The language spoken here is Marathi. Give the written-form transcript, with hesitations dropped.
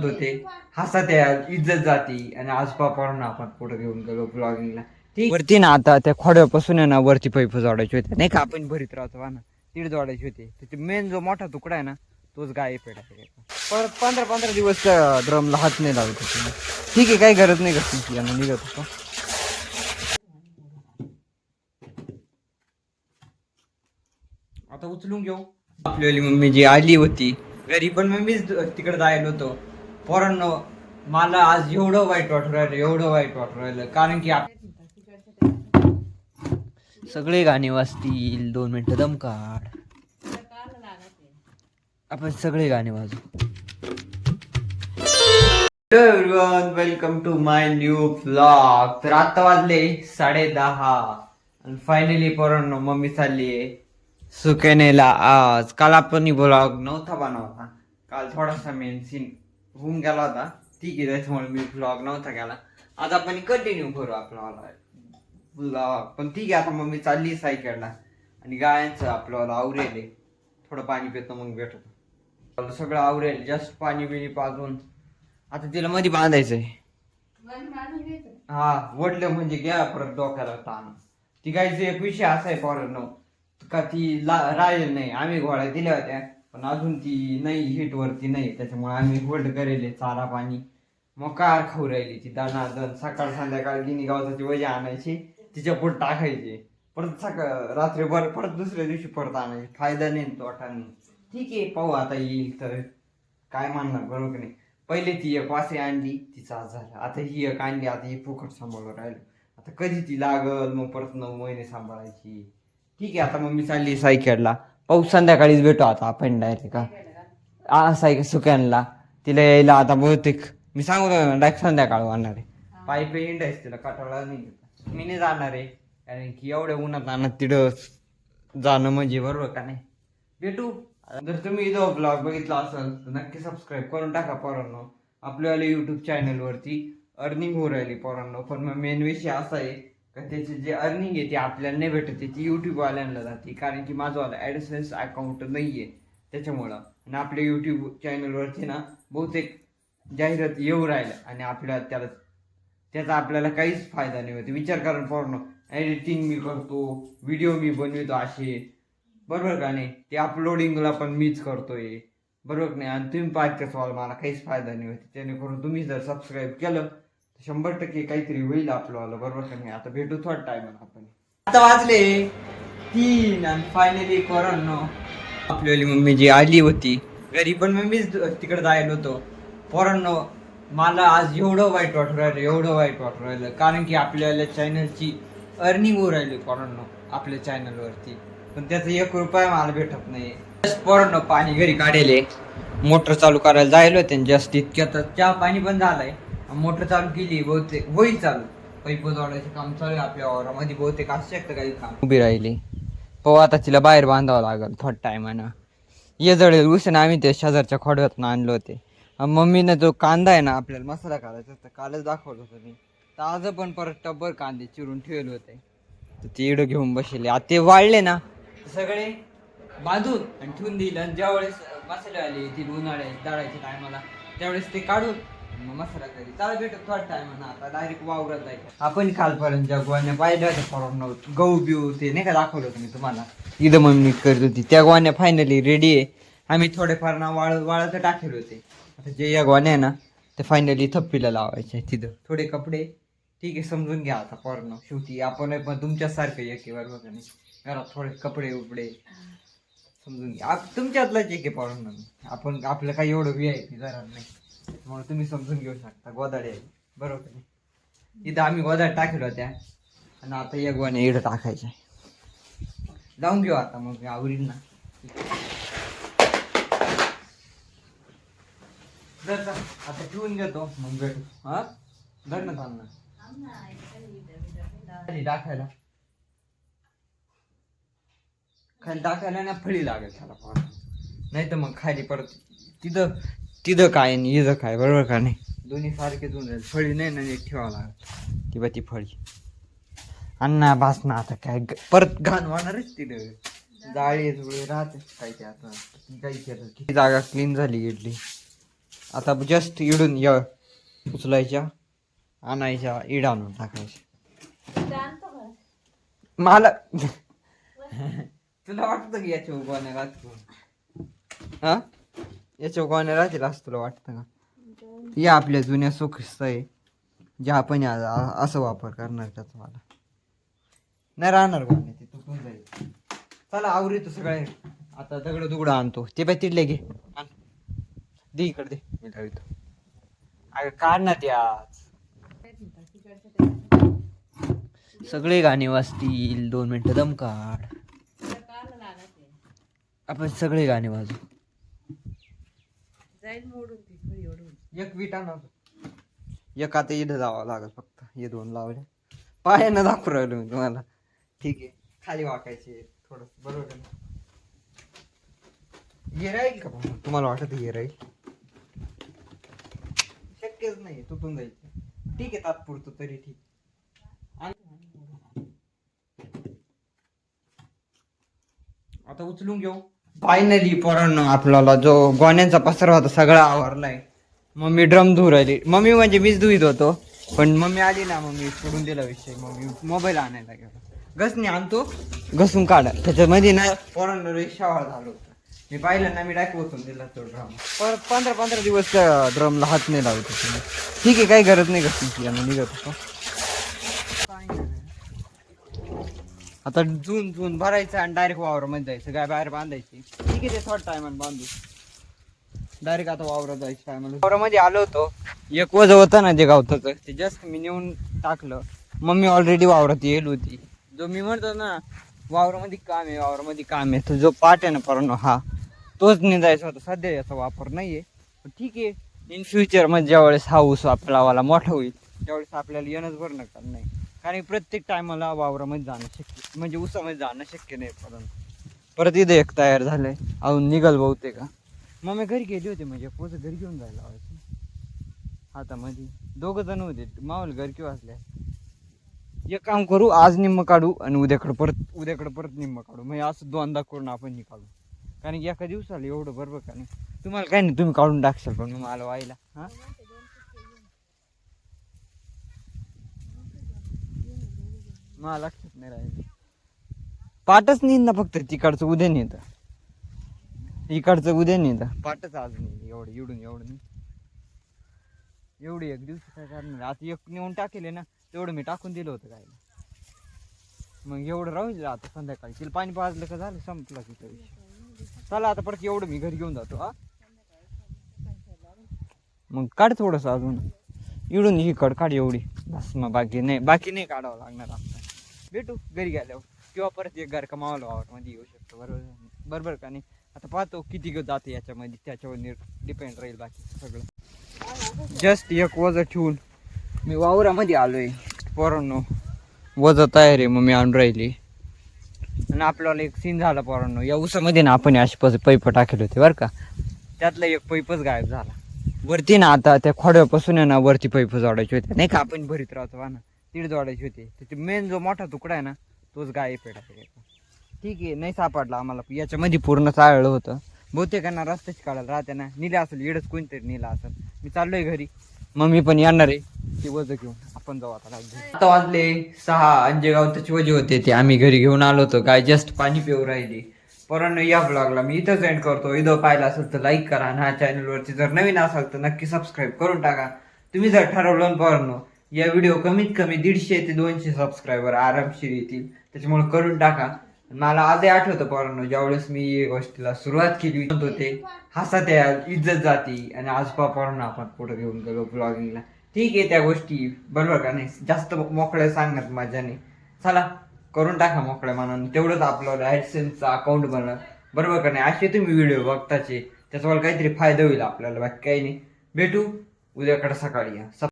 म्हणत होते हसत यार इज्जत जाती आणि आज पापांना आपण पुढे घेऊन गेलो ब्लॉगिंगला. ठीक वरती ना आता त्या खोड्यापासून आहे ना वरती पैप जोडायचे होते नाही का आपण भरीत राहतो ना तीड जोडायचे होते. त्याचे मेन जो मोठा तुकडा आहे ना तोच गाय पेटायचा. परत 15-15 दिवस ड्रमला हात नाही लागत होते. ठीक आहे काही गरज नाही का यांना निघत होतो. आता उचलून घेऊ. आपली मम्मी जी आली होती घरी पण मम्मीच तिकडे जायला होतो. पोरांनो मला आज एवढं वाईट वाटू राहिलं कारण की सगळे गाणे वाजतील. 2 मिनिटं दम काढ. आपण सगळे गाणे वाजू. Hello everyone, welcome to my new vlog. तर आता वाजले 10:30 आणि फायनली पोरांनो मम्मी चालली आहे सुकेनेला. आज काल आपण व्लॉग नव्हता बनवता. काल थोडासा मेन सीन होऊन गेला होता. ठीक आहे त्याच्यामुळे मी व्लॉग नव्हता केला. आज आपण कंटिन्यू करू आपला व्लॉग. पण ठीक आहे आता मम्मी चालली सायकलला आणि गायांचं आपल्याला आवरेल. थोडं पाणी पितो मग भेटतो. सगळं आवरेल. जस्ट पाणी बिणी पाजून आता तिला मध्ये बांधायचंय. हा वडलं म्हणजे घ्या परत डोक्याला ताण. ती गायचं एक विषय असा आहे पोरांनो का ती राहील नाही. आम्ही घोड्या दिल्या होत्या पण अजून ती नाही हिट वरती नाही. त्याच्यामुळे आम्ही होल्ड करेल चारा पाणी. मग कार खाऊ राहिली ती दणादण. सकाळ संध्याकाळ गिनी गावची वजी आणायची तिच्या पोट टाकायचे परत रात्रीभर परत दुसऱ्या दिवशी परत आणायचे. फायदा नाही तोटा नाही. ठीक आहे पाहू आता येईल तर काय म्हणणार बरोबर नाही. पहिले ती एक वासे आणली तिचा आज झाला. आता ही एक आणली आता ही फुकट सांभाळून राहिलो. आता कधी ती लागल मग परत 9 महिने सांभाळायची. ठीक आहे आता मग मी चालली सायकलला. पाऊस संध्याकाळीच भेटू आता आपण डायरेक्ट का सायकल सुक्यांना तिला यायला आता बहुतेक मी सांगू डायरेक्ट संध्याकाळ वाढणार आहे. पाईप इंडायच तिला कटाळा नाही. मी नाही जाणार आहे कारण की एवढ्या उन्हात आणत तिथं जाणं म्हणजे बरोबर का नाही. भेटू. जर तुम्ही इथं ब्लॉग बघितला असेल तर नक्की सबस्क्राईब करून टाका पोरांनो. आपल्याला युट्यूब चॅनलवरती अर्निंग होऊ राहिली पोरांनो. पण मग मेन विषय असा आहे का त्याची जे अर्निंग आहे ती आपल्याला नाही भेटत. ती युट्यूबवाल्यांना जाते कारण की माझंवाला ॲडसेन्स अकाउंट नाही आहे त्याच्यामुळं. आणि आपल्या युट्यूब चॅनलवरती ना बहुतेक जाहिरात येऊ राहिल्या आणि आपल्याला त्याचा आपल्याला काहीच फायदा नाही होते. विचार करा पोरांनो एडिटिंग मी करतो व्हिडिओ मी बनवितो असे बरोबर का नाही. ते अपलोडिंगला पण मीच करतोय बरोबर नाही. आणि तुम्ही पाहत सवाल मला काहीच फायदा नाही होते. जेणेकरून तुम्ही जर सबस्क्राईब केलं तर 100% काहीतरी होईल आपलं बरोबर का नाही. आता भेटू थोडा टाइम आपण. आता वाजले 3 आणि फायनली पोरांनो आपली मम्मी जी आली होती घरी पण मम्मीच तिकडे जायला होतो. पोरांनो मला आज एवढं वाईट वाटू राहिलं कारण की आपल्याला चॅनलची अर्निंग होऊ राहिली पोरांनो आपल्या चॅनलवरती. पण त्याचा 1 रुपया मला भेटत नाही. जस्ट पोरांनो पाणी घरी काढेले मोटर चालू करायला जायला होते जस्ट इतक्यात चहा पाणी पण झालाय. मोटर चालू केली बहुतेक होईल चालू. पैप जोडायचं काम चालू आहे आपल्या वावरामध्ये बहुतेक असू शकतं काही काम. उभी राहिली हो आता तिला बाहेर बांधावं लागेल थोडं टायमानं. ये जळेल उशीन. आम्ही ते शेजारच्या खोडव्यातून आणलं होते. मम्मीने जो कांदा आहे ना आपल्याला मसाला करायचा तर कालच दाखवत होतं मी. तर आज पण परत टब्बर कांदे चिरून ठेवले होते तर ते इडं घेऊन बसले. आता ते वाळले ना सगळे बांधून आणि ठेवून दिलं. आणि ज्यावेळेस मसाले आले ती उन्हाळ्यात दळायच्या टायमाला त्यावेळेस ते काढून मग मसाला करी चाल भेटत थोडा टायमानं. आता डायरेक्ट वावरात जायचं. आपण कालपर्यंत ज्या गोवाने पाहिल्या होत्या पोरांनो गहू बिऊ ते नाही का दाखवलं होतं मी तुम्हाला इथं मम्मी करत होती त्या गोवाने फायनली रेडी आहे. आम्ही थोडेफार ना वाळत टाकले होते. आता जे या गोवाने आहे ना ते फायनली थप्पीला लावायचे तिथं. थोडे कपडे ठीक आहे समजून घ्या आता पोरांनो. शेवटी आपण पण तुमच्यासारखं एक बरोबर नाही. घरात थोडे कपडे उपडे समजून घ्या. तुमच्यातलाच एक आहे पोरांनो. आपण आपलं काही एवढं VIP घरात नाही मग तुम्ही समजून घेऊ शकता. गोदाडे आहे बरोबर नाही. इथं आम्ही गोदाड टाकलो होत्या आणि आता या गोवाने इडं टाकायचं. जाऊन घेऊ आता मग आवरील ना. आता ठेवून घेतो मग भेटू. हा धर ना थांब ना टाकायला खाली टाकायला ना फळी लागेल त्याला नाही तर मग खाली परत तिथं काय नाही इथं काय बरोबर का नाही. दोन्ही सारखे दोन जाईल. फळी नाही ना नीट ठेवावं लागेल किंवा ती फळी अण्णा भासना. आता काय परत घाण होणारच तिथं जाळी जुळे राहते काय ते. आता काही केलं किती जागा क्लीन झाली गेली. आता जस्ट इडून या उचलायच्या, आणायच्या, इड आणून टाकायच्या. मला तुला वाटतं की याच्या उगवण्या राहतील? हा, याच्या उगवण्या राहतील असं तुला वाटतं का? या आपल्या जुन्या सोखीस्त आहे जे आपण असं वापर करणार त्याचा. मला नाही राहणार गोण्या, ते तुटून जाईल. चला आवरी तू सगळे. आता दगड दुगड आणतो. ते बाय तिडले घे, आण. दे इकडे दे, मी लावितो. अगं काढ ना ते आज. सगळे गाणे वाजतील. 2 मिनिटं दम काढ. आपण सगळे गाणे वाजू. एक विटा ना, एक आता इथं जावं लागल फक्त. हे 2 लावले पायानं दाखवू राहिलो मी तुम्हाला. ठीक आहे, खाली वाकायचे थोडं, बरोबर का? हे राहील का पण? तुम्हाला वाटत हे राहील? शक्यच नाही, तुटून जाईल. ठीक आहे, तात्पुरतं तरी ठीक. आता उचलून घेऊ. फायनली पोरांनो आपल्याला जो गोण्यांचा पसरा होता सगळा आवरलाय. मम्मी ड्रम धुवून राहिली. मम्मी म्हणजे मीच धुईत होतो, पण मम्मी आली ना, मम्मी सोडून दिला विषय. मम्मी मोबाईल आणायला गेला. घसणी आणतो, घसून काढा. त्याच्यामध्ये ना पोरांना शावर झालं होतं. मी पाहिलं ना, मी डायरेक्ट ओतून दिला तो ड्रम. परत 15-15 दिवस त्या ड्रमला हात नाही लावत होतो. ठीक आहे, काही गरज नाही घसणीची, निघत होतो. आता जून भरायचं आणि डायरेक्ट वावरामध्ये जायचं. गाय बाहेर बांधायची. ठीक आहे, ते थोडं टायमान बांधू. डायरेक्ट आता वावरात जायचं टायमाला. वावरामध्ये आलो होतो, एक वज होतं ना जे गावताचं, ते जस्ट मी नेऊन टाकलं. मम्मी ऑलरेडी वावरात येईल होती. जो मी म्हणतो ना वावरामध्ये काम आहे, वावरामध्ये काम आहे, तो जो पार्ट आहे ना पोरांनो, हा तोच निघायचा होता. सध्या याचा वापर नाहीये, पण ठीक आहे. इन फ्युचर मध्ये ज्यावेळेस हा ऊस आपला मोठा होईल त्यावेळेस आपल्याला येणंच भरणं का नाही. कारण प्रत्येक टायमाला वावरामध्ये जाणं शक्य, म्हणजे ऊसामध्ये जाणं शक्य नाही. परत इथं एक तयार झालंय, अजून निघल बहुतेक का. मग मी घरी गेली होती, म्हणजे पोच घरी घेऊन जायला लावायचं हातामध्ये. 2 जण होते, मावल घर किंवा असल्या. एक काम करू, आज निम्म काढू आणि उद्याकडे परत निम्म काढू. म्हणजे असं 2दा करून आपण काढू. कारण की एका दिवसाला एवढं बरोबर का नाही. तुम्हाला काय नाही, तुम्ही काढून टाकशाल, पण मग मला व्हायला हा मला लक्षात नाही राहिलं. पाटच नाही ना, फक्त तिकडचं उद्या नेतं, इकडचं उद्या नेतं. पाटच आज नाही. एवढं एवढं नाही. एवढी एक दिवस काय करणार. आता एक नेऊन टाकेले ना, तेवढं मी टाकून दिलं होतं काय. मग एवढं राहून दिलं. आता संध्याकाळी तिला पाणी पाजलं का झालं, संपलं तिथं विषय. चला आता परत एवढं मी घरी घेऊन जातो. हा मग काढ थोडंसं अजून इडून ही काढ एवढी बस. मग बाकी नाही काढावं लागणार. आपल्याला भेटू घरी गेल्यावर, किंवा परत एक घर कमावलं वावरमध्ये येऊ शकतो. बरोबर का नाही. आता पाहतो किती जाते याच्यामध्ये, त्याच्यावर डिपेंड राहील बाकी सगळं. जस्ट एक वजन ठेवून मी वावरामध्ये आलोय. पोरांनो वज तयार आहे, मग मी आणून राहिली. आणि आपल्याला एक सीन झाला पोरांनो, या ऊसामध्ये ना आपण असे पैप टाकले होते बरं का. त्यातला एक पैपच गायब झाला. वरती ना आता त्या खोड्यापासून आहे ना वरती पैप जोडायचे होते नाही का, आपण भरीत राहतो ना, तीड जोडायची होती. त्याचे मेन जो मोठा तुकडा आहे ना, तोच गायब पेटायचा. ठीक आहे, नाही सापडला आम्हाला. याच्यामध्ये पूर्ण चाळलं होतं. बहुतेकांना रस्त्याची काढायला राहते ना, निला असेल, इडच कोणतरी नेला असेल. मी चाललोय घरी, मम्मी पण येणार आहे. ती वज घेऊन आपण जाऊ आता वाजले 6. अंजेगावची वजे होते ते आम्ही घरी घेऊन आलो होतो. गाय जस्ट पाणी पिऊ राहिली. पोरांनो या ब्लॉगला मी इथंच एंड करतो. व्हिडिओ पाहिला असेल तर लाईक करा, आणि हा चॅनलवरती जर नवीन असाल तर नक्की सबस्क्राईब करून टाका. तुम्ही जर ठरवलं पोरांनो या व्हिडिओ कमीत कमी 150 ते 200 सबस्क्रायबर आरामशीर येतील, त्याच्यामुळे करून टाका. मला आधी आठवतं पोरांनो, ज्यावेळेस मी गोष्टीला सुरुवात केली होते, हसा त्या इज्जत जाती. आणि आज पोरांनो आपण पुढे घेऊन गेलो ब्लॉगिंगला. ठीक आहे, त्या गोष्टी बरोबर का नाही, जास्त मोकळ्या सांगण्यात मजा नाही. चला करून टाका मोकळ्या मनानं, तेवढंच आपल्याला ॲडसेन्सचा अकाउंट बनत. बरोबर का नाही. असे तुम्ही व्हिडिओ बघताचे, त्याचा काहीतरी फायदा होईल आपल्याला, बाकी काही नाही. भेटू उद्याकडे सकाळी. या.